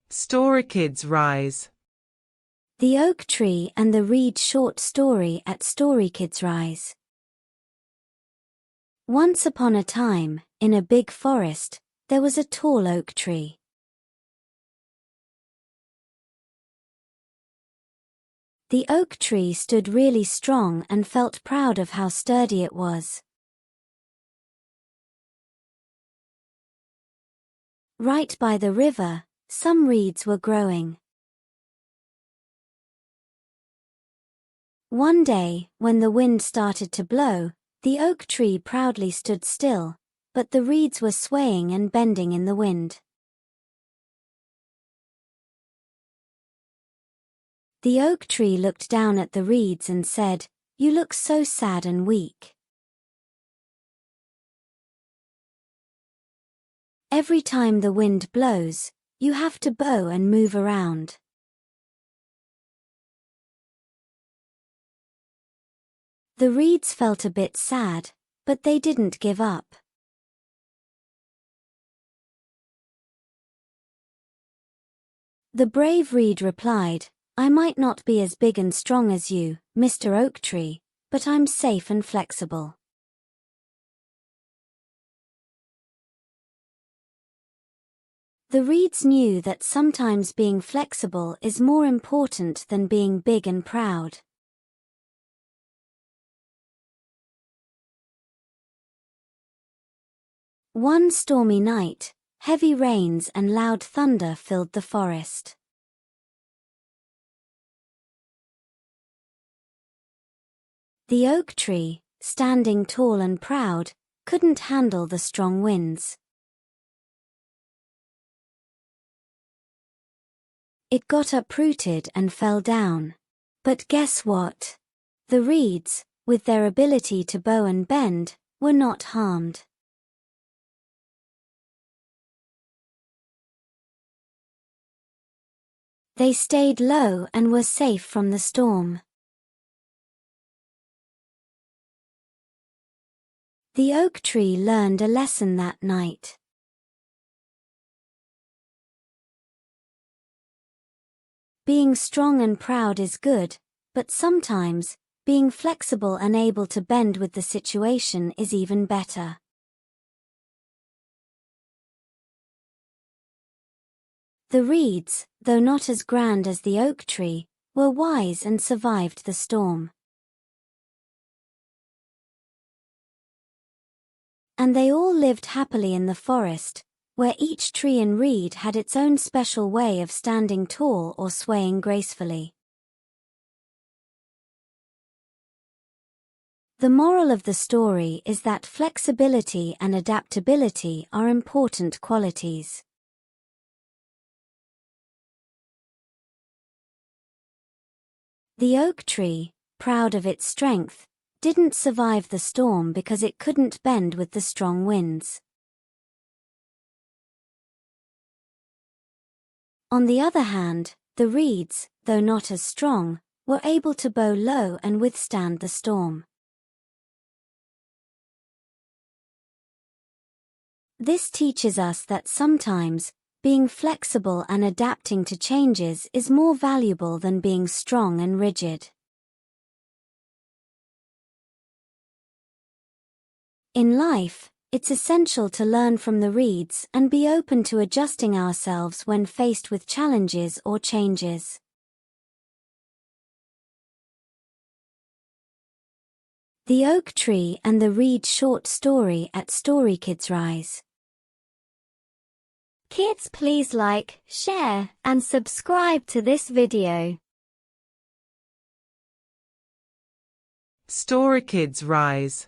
Story Kids Rise. The Oak Tree and the Reed short story at Story Kids Rise. Once upon a time, in a big forest, there was a tall oak tree. The oak tree stood really strong and felt proud of how sturdy it was. Right by the river, some reeds were growing. One day, when the wind started to blow, the oak tree proudly stood still, but the reeds were swaying and bending in the wind. The oak tree looked down at the reeds and said, "You look so sad and weak. Every time the wind blows, you have to bow and move around." The reeds felt a bit sad, but they didn't give up. The brave reed replied, "I might not be as big and strong as you, Mr. Oak Tree, but I'm safe and flexible." The reeds knew that sometimes being flexible is more important than being big and proud. One stormy night, heavy rains and loud thunder filled the forest. The oak tree, standing tall and proud, couldn't handle the strong winds. It got uprooted and fell down. But guess what? The reeds, with their ability to bow and bend, were not harmed. They stayed low and were safe from the storm. The oak tree learned a lesson that night. Being strong and proud is good, but sometimes, being flexible and able to bend with the situation is even better. The reeds, though not as grand as the oak tree, were wise and survived the storm. And they all lived happily in the forest, where each tree and reed had its own special way of standing tall or swaying gracefully. The moral of the story is that flexibility and adaptability are important qualities. The oak tree, proud of its strength, didn't survive the storm because it couldn't bend with the strong winds. On the other hand, the reeds, though not as strong, were able to bow low and withstand the storm. This teaches us that sometimes, being flexible and adapting to changes is more valuable than being strong and rigid. In life, it's essential to learn from the reeds and be open to adjusting ourselves when faced with challenges or changes. The Oak Tree and the Reed short story at Story Kids Rise. Kids, please like, share, and subscribe to this video. Story Kids Rise.